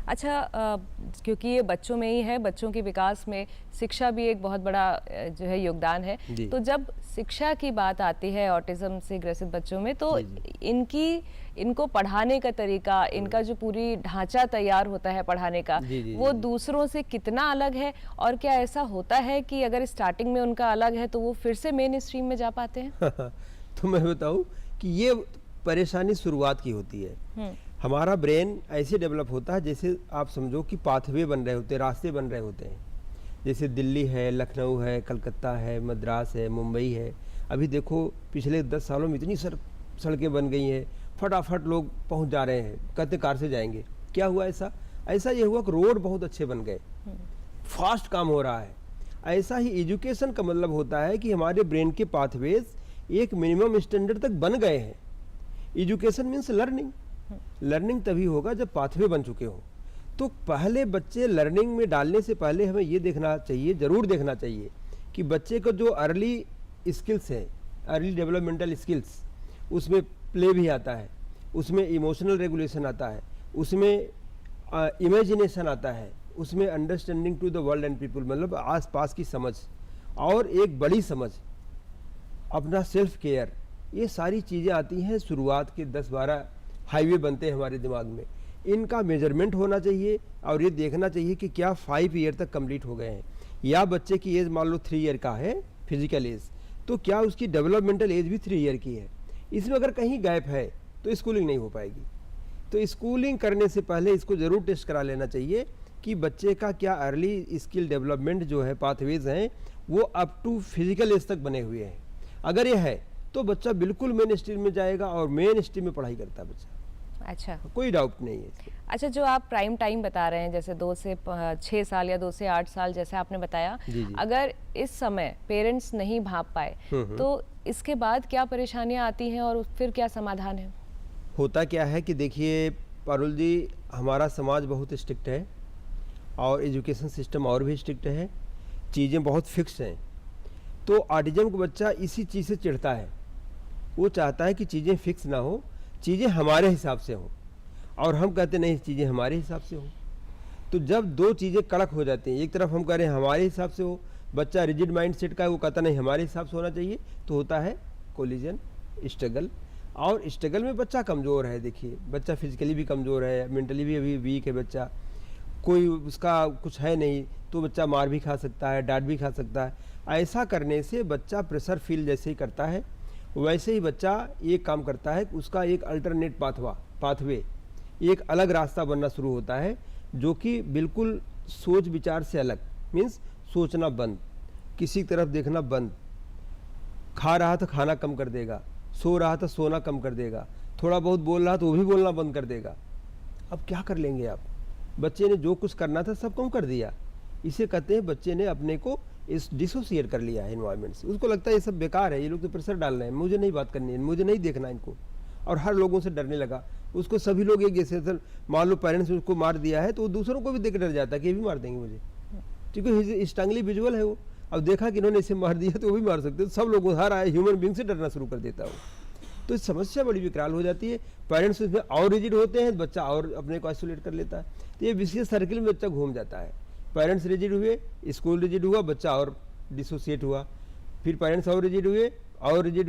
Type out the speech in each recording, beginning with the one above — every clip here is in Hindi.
अच्छा, क्योंकि ये बच्चों में ही है, बच्चों के विकास में शिक्षा भी एक बहुत बड़ा जो है योगदान है। तो जब शिक्षा की बात आती है ऑटिज्म से ग्रसित बच्चों में, तो इनको पढ़ाने का तरीका, इनका जो पूरी ढांचा तैयार होता है पढ़ाने का, वो दूसरों से कितना अलग है? और क्या ऐसा होता है कि अगर स्टार्टिंग में उनका अलग है तो वो फिर से मेन स्ट्रीम में जा पाते हैं? तो मैं बताऊं कि ये परेशानी शुरुआत की होती है। हमारा ब्रेन ऐसे डेवलप होता है जैसे आप समझो कि पाथवे बन रहे होते हैं, रास्ते बन रहे होते हैं। जैसे दिल्ली है, लखनऊ है, कलकत्ता है, मद्रास है, मुंबई है। अभी देखो पिछले 10 सालों में इतनी सड़कें बन गई हैं, फटाफट लोग पहुंच जा रहे हैं, कहते कार से जाएंगे। क्या हुआ ऐसा ये हुआ कि रोड बहुत अच्छे बन गए, फास्ट काम हो रहा है। ऐसा ही एजुकेशन का मतलब होता है कि हमारे ब्रेन के पाथवेज एक मिनिमम स्टैंडर्ड तक बन गए हैं। एजुकेशन मीन्स लर्निंग तभी होगा जब पाथवे बन चुके हो। तो पहले बच्चे लर्निंग में डालने से पहले हमें ये देखना चाहिए, ज़रूर देखना चाहिए कि बच्चे को जो अर्ली स्किल्स है, अर्ली डेवलपमेंटल स्किल्स, उसमें प्ले भी आता है, उसमें इमोशनल रेगुलेशन आता है, उसमें इमेजिनेशन आता है, उसमें understanding to the world and people, मतलब आस पास की समझ और एक बड़ी समझ, अपना सेल्फ केयर, ये सारी चीज़ें आती हैं। शुरुआत के 10-12 हाईवे बनते हैं हमारे दिमाग में, इनका मेजरमेंट होना चाहिए और ये देखना चाहिए कि क्या 5 ईयर तक कंप्लीट हो गए हैं, या बच्चे की एज मान लो 3 ईयर का है फिजिकल एज, तो क्या उसकी डेवलपमेंटल एज भी 3 ईयर की है। इसमें अगर कहीं गैप है तो स्कूलिंग नहीं हो पाएगी। तो स्कूलिंग करने से पहले इसको ज़रूर टेस्ट करा लेना चाहिए कि बच्चे का क्या अर्ली स्किल डेवलपमेंट जो है, पाथवेज हैं, वो अप टू फिजिकल एज तक बने हुए हैं। अगर ये है तो बच्चा बिल्कुल मेन स्ट्रीम में जाएगा और मेन स्ट्रीम में पढ़ाई करता है बच्चा। अच्छा, कोई डाउट नहीं है इसमें। अच्छा, जो आप प्राइम टाइम बता रहे हैं, जैसे 2 से 6 साल या 2 से 8 साल, जैसे आपने बताया, अगर इस समय पेरेंट्स नहीं भांप पाए तो इसके बाद क्या परेशानियां आती हैं और फिर क्या समाधान है? होता क्या है कि देखिए पारुल जी, हमारा समाज बहुत स्ट्रिक्ट है और एजुकेशन सिस्टम और भी स्ट्रिक्ट है, चीज़ें बहुत फिक्स हैं। तो ऑटिज्म का बच्चा इसी चीज़ से चिढ़ता है, वो चाहता है कि चीज़ें फिक्स ना हो, चीज़ें हमारे हिसाब से हों, और हम कहते नहीं चीज़ें हमारे हिसाब से हों। तो जब 2 चीज़ें कड़क हो जाती हैं, एक तरफ हम कह रहे हैं हमारे हिसाब से हो, बच्चा रिजिड माइंड सेट का है, वो कहता नहीं हमारे हिसाब से होना चाहिए, तो होता है कोलिजन, स्ट्रगल। और स्ट्रगल में बच्चा कमज़ोर है। देखिए बच्चा फिजिकली भी कमज़ोर है, मेंटली भी अभी वीक है बच्चा, कोई उसका कुछ है नहीं, तो बच्चा मार भी खा सकता है, डांट भी खा सकता है। ऐसा करने से बच्चा प्रेशर फील जैसे ही करता है, वैसे ही बच्चा एक काम करता है, उसका एक अल्टरनेट पाथवे, एक अलग रास्ता बनना शुरू होता है, जो कि बिल्कुल सोच विचार से अलग, मीन्स सोचना बंद, किसी तरफ देखना बंद, खा रहा तो खाना कम कर देगा, सो रहा तो सोना कम कर देगा, थोड़ा बहुत बोल रहा तो वो भी बोलना बंद कर देगा। अब क्या कर लेंगे आप? बच्चे ने जो कुछ करना था सब कम कर दिया। इसे कहते हैं बच्चे ने अपने को इस डिसोसिएट कर लिया है एनवायरनमेंट से। उसको लगता है ये सब बेकार है, ये लोग तो प्रेशर डाल रहे हैं, मुझे नहीं बात करनी है, मुझे नहीं देखना इनको, और हर लोगों से डरने लगा। उसको सभी लोग एक जैसे, मान लो पेरेंट्स ने उसको मार दिया है तो वो दूसरों को भी देख डर जाता है कि ये भी मार देंगे मुझे, क्योंकि स्ट्रांगली विजुअल है वो। अब देखा कि इन्होंने इसे मार दिया तो वो भी मार सकते, तो सब लोग हर आए ह्यूमन बींग से डरना शुरू कर देता है वो। तो समस्या बड़ी विकराल हो जाती है। पेरेंट्स उसमें और रिजिड होते हैं, बच्चा और अपने को आइसोलेट कर लेता है, तो ये विशेष सर्किल में बच्चा घूम जाता है। पेरेंट्स रिजिड हुए, स्कूल रिजिड हुआ, बच्चा और डिसोसिएट हुआ, फिर पेरेंट्स और रिजिड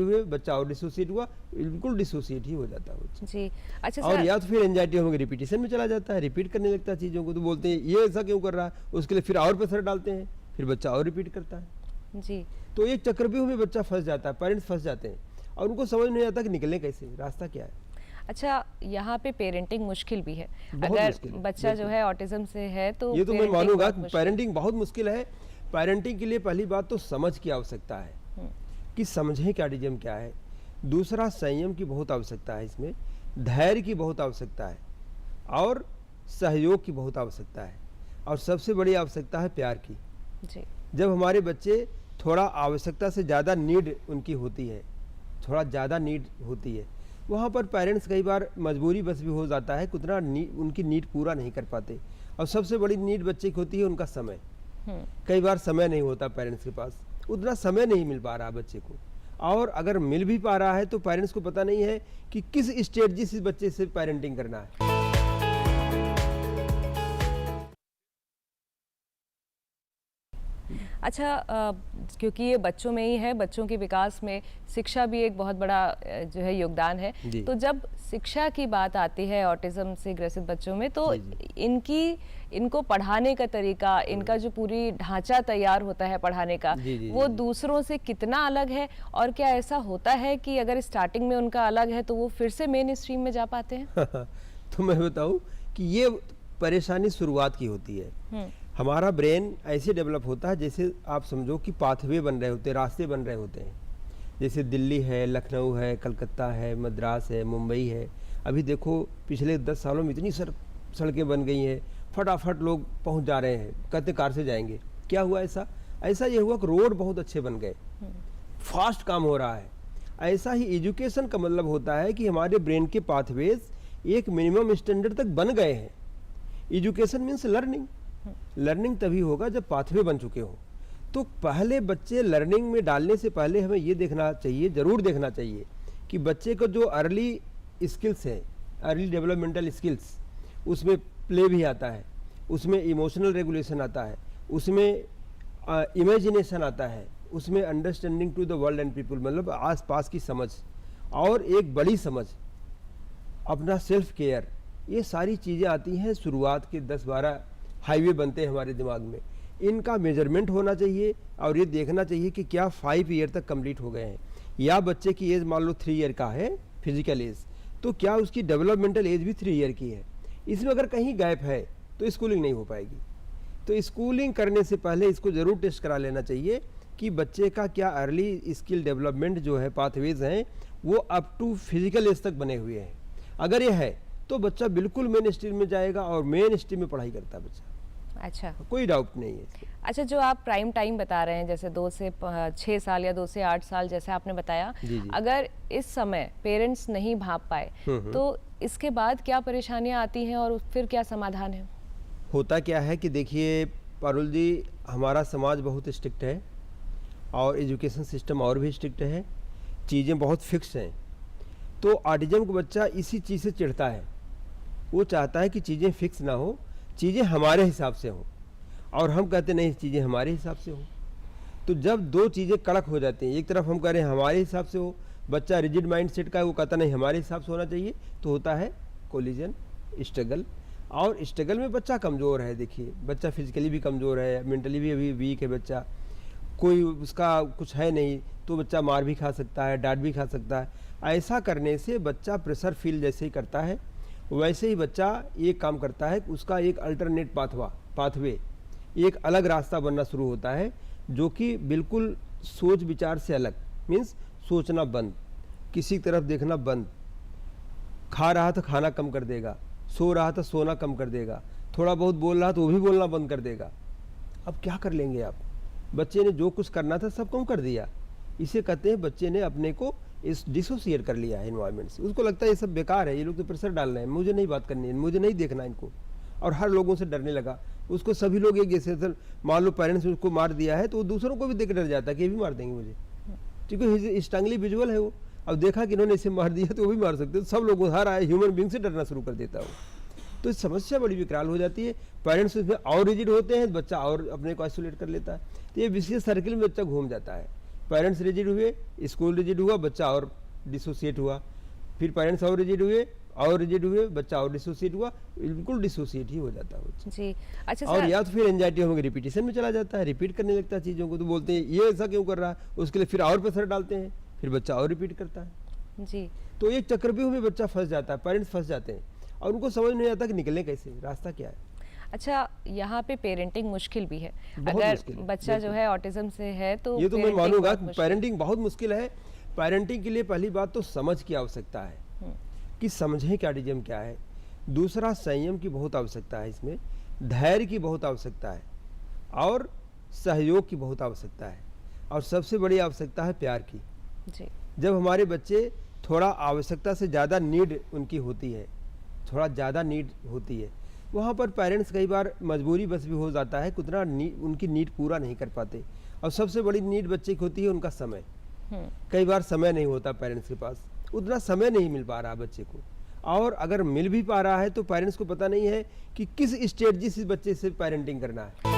हुए, बच्चा और डिसोसिएट हुआ, बिल्कुल डिसोसिएट ही हो जाता है बच्चा जी। अच्छा, और या तो फिर एंजाइटी होगी, रिपीटेशन में चला जाता है, रिपीट करने लगता है चीज़ों को, तो बोलते हैं ये ऐसा क्यों कर रहा है, उसके लिए फिर और प्रेशर डालते हैं, फिर बच्चा और रिपीट करता है जी। तो एक चक्रव्यूह में बच्चा फंस जाता है, पेरेंट्स फंस जाते हैं और उनको समझ नहीं आता कि निकलने कैसे, रास्ता क्या है। अच्छा, यहाँ पे पेरेंटिंग मुश्किल भी है। अगर बच्चा जो है ऑटिज्म से है तो ये तो मैं मानूंगा पेरेंटिंग बहुत मुश्किल है। पेरेंटिंग के लिए पहली बात तो समझ की आवश्यकता है कि समझें कि ऑटिज्म क्या है। दूसरा, संयम की बहुत आवश्यकता है, इसमें धैर्य की बहुत आवश्यकता है, और सहयोग की बहुत आवश्यकता है, और सबसे बड़ी आवश्यकता है प्यार की जी। जब हमारे बच्चे थोड़ा आवश्यकता से ज़्यादा नीड उनकी होती है, थोड़ा ज़्यादा नीड होती है, वहाँ पर पेरेंट्स कई बार मजबूरी बस भी हो जाता है, उतना उनकी नीड पूरा नहीं कर पाते। और सबसे बड़ी नीड बच्चे की होती है उनका समय। कई बार समय नहीं होता पेरेंट्स के पास, उतना समय नहीं मिल पा रहा बच्चे को, और अगर मिल भी पा रहा है तो पेरेंट्स को पता नहीं है कि किस स्ट्रेटजी से बच्चे से पेरेंटिंग करना है। अच्छा, क्योंकि ये बच्चों में ही है, बच्चों के विकास में शिक्षा भी एक बहुत बड़ा जो है योगदान है। तो जब शिक्षा की बात आती है ऑटिज्म से ग्रसित बच्चों में, तो इनको पढ़ाने का तरीका, इनका जो पूरी ढांचा तैयार होता है पढ़ाने का, वो दूसरों से कितना अलग है? और क्या ऐसा होता है कि अगर स्टार्टिंग में उनका अलग है तो वो फिर से मेन स्ट्रीम में जा पाते हैं? तो मैं बताऊं कि ये परेशानी शुरुआत की होती है। हमारा ब्रेन ऐसे डेवलप होता है जैसे आप समझो कि पाथवे बन रहे होते हैं, रास्ते बन रहे होते हैं। जैसे दिल्ली है, लखनऊ है, कलकत्ता है, मद्रास है, मुंबई है। अभी देखो पिछले 10 सालों में इतनी सड़कें बन गई हैं, फटाफट लोग पहुंच जा रहे हैं, कहते कार से जाएंगे। क्या हुआ ऐसा ये हुआ कि रोड बहुत अच्छे बन गए, फास्ट काम हो रहा है। ऐसा ही एजुकेशन का मतलब होता है कि हमारे ब्रेन के पाथवेज एक मिनिमम स्टैंडर्ड तक बन गए हैं। एजुकेशन मीन्स लर्निंग तभी होगा जब पाथवे बन चुके हो। तो पहले बच्चे लर्निंग में डालने से पहले हमें ये देखना चाहिए, ज़रूर देखना चाहिए कि बच्चे को जो अर्ली स्किल्स है, अर्ली डेवलपमेंटल स्किल्स, उसमें प्ले भी आता है, उसमें इमोशनल रेगुलेशन आता है, उसमें इमेजिनेशन आता है, उसमें understanding to the world and people, मतलब आस पास की समझ और एक बड़ी समझ, अपना सेल्फ केयर, ये सारी चीज़ें आती हैं। शुरुआत के 10-12 हाईवे बनते हैं हमारे दिमाग में। इनका मेजरमेंट होना चाहिए और ये देखना चाहिए कि क्या 5 ईयर तक कंप्लीट हो गए हैं, या बच्चे की एज मान लो 3 ईयर का है फिजिकल एज, तो क्या उसकी डेवलपमेंटल एज भी 3 ईयर की है। इसमें अगर कहीं गैप है तो स्कूलिंग नहीं हो पाएगी। तो स्कूलिंग करने से पहले इसको ज़रूर टेस्ट करा लेना चाहिए कि बच्चे का क्या अर्ली स्किल डेवलपमेंट जो है, पाथवेज हैं, वो अप टू फिजिकल एज तक बने हुए हैं। अगर ये है तो बच्चा बिल्कुल मेन स्ट्रीम में जाएगा और मेन स्ट्रीम में पढ़ाई करता है बच्चा। अच्छा, कोई डाउट नहीं है। अच्छा, जो आप प्राइम टाइम बता रहे हैं, जैसे 2 से 6 साल या 2 से 8 साल, जैसे आपने बताया, अगर इस समय पेरेंट्स नहीं भाप पाए तो इसके बाद क्या परेशानियां आती हैं और फिर क्या समाधान है? होता क्या है कि देखिए पारुल जी, हमारा समाज बहुत स्ट्रिक्ट है और एजुकेशन सिस्टम और भी स्ट्रिक्ट है, चीज़ें बहुत फिक्स हैं। तो ऑटिज्म का बच्चा इसी चीज़ से चिढ़ता है, वो चाहता है कि चीज़ें फिक्स ना हो, चीज़ें हमारे हिसाब से हो, और हम कहते नहीं चीज़ें हमारे हिसाब से हो। तो जब 2 चीज़ें कड़क हो जाती हैं, एक तरफ हम कह रहे हैं हमारे हिसाब से हो, बच्चा रिजिड माइंड सेट का है, वो कहता नहीं हमारे हिसाब से होना चाहिए, तो होता है कोलिजन, स्ट्रगल। और स्ट्रगल में बच्चा कमज़ोर है। देखिए बच्चा फिजिकली भी कमज़ोर है, मेंटली भी अभी वीक है बच्चा, कोई उसका कुछ है नहीं, तो बच्चा मार भी खा सकता है, डांट भी खा सकता है। ऐसा करने से बच्चा प्रेशर फील जैसे ही करता है, वैसे ही बच्चा एक काम करता है, उसका एक अल्टरनेट पाथवे, एक अलग रास्ता बनना शुरू होता है, जो कि बिल्कुल सोच विचार से अलग, मीन्स सोचना बंद, किसी तरफ देखना बंद, खा रहा तो खाना कम कर देगा, सो रहा तो सोना कम कर देगा, थोड़ा बहुत बोल रहा तो वो भी बोलना बंद कर देगा। अब क्या कर लेंगे आप? बच्चे ने जो कुछ करना था सब कम कर दिया। इसे कहते हैं बच्चे ने अपने को इस डिसोसिएट कर लिया है एनवायरनमेंट से। उसको लगता है ये सब बेकार है, ये लोग तो प्रेशर डाल रहे हैं, मुझे नहीं बात करनी है, मुझे नहीं देखना इनको, और हर लोगों से डरने लगा। उसको सभी लोग एक जैसे, मान लो पेरेंट्स ने उसको मार दिया है तो वो दूसरों को भी देख डर जाता है कि ये भी मार देंगे मुझे, क्योंकि स्ट्रांगली विजुअल है वो। अब देखा कि इन्होंने इसे मार दिया तो वो भी मार सकते, तो सब लोग हर आए ह्यूमन बींग से डरना शुरू कर देता है वो। तो समस्या बड़ी विकराल हो जाती है। पेरेंट्स उसमें और रिजिड होते हैं, बच्चा और अपने को आइसोलेट कर लेता है। तो ये विशेष सर्किल में बच्चा घूम जाता है। पेरेंट्स रिजिड हुए, स्कूल रिजिड हुआ, बच्चा और डिसोसिएट हुआ, फिर पेरेंट्स और रिजिड हुए, बच्चा और डिसोसिएट हुआ, बिल्कुल डिसोसिएट ही हो जाता है बच्चा जी। अच्छा, और या तो फिर एंजाइटी होगी, रिपीटेशन में चला जाता है, रिपीट करने लगता है चीज़ों को, तो बोलते हैं ये ऐसा क्यों कर रहा है, उसके लिए फिर और प्रेशर डालते हैं, फिर बच्चा और रिपीट करता है जी। तो एक चक्रव्यूह में बच्चा फंस जाता है, पेरेंट्स फंस जाते हैं और उनको समझ नहीं आता कि निकलें कैसे, रास्ता क्या है। अच्छा, यहाँ पे पेरेंटिंग मुश्किल भी है। अगर बच्चा जो है ऑटिज्म से है तो ये तो मैं मानूंगा पेरेंटिंग बहुत मुश्किल है। पेरेंटिंग के लिए पहली बात तो समझ की आवश्यकता है कि समझें कि ऑटिज्म क्या है। दूसरा, संयम की बहुत आवश्यकता है, इसमें धैर्य की बहुत आवश्यकता है और सहयोग की बहुत आवश्यकता है, और सबसे बड़ी आवश्यकता है प्यार की जी। जब हमारे बच्चे थोड़ा आवश्यकता से ज़्यादा नीड उनकी होती है, थोड़ा ज़्यादा नीड होती है, वहाँ पर पेरेंट्स कई बार मजबूरी बस भी हो जाता है, उतना उनकी नीड पूरा नहीं कर पाते। और सबसे बड़ी नीड बच्चे की होती है उनका समय। कई बार समय नहीं होता पेरेंट्स के पास, उतना समय नहीं मिल पा रहा बच्चे को, और अगर मिल भी पा रहा है तो पेरेंट्स को पता नहीं है कि किस स्ट्रेटजी से बच्चे से पेरेंटिंग करना है।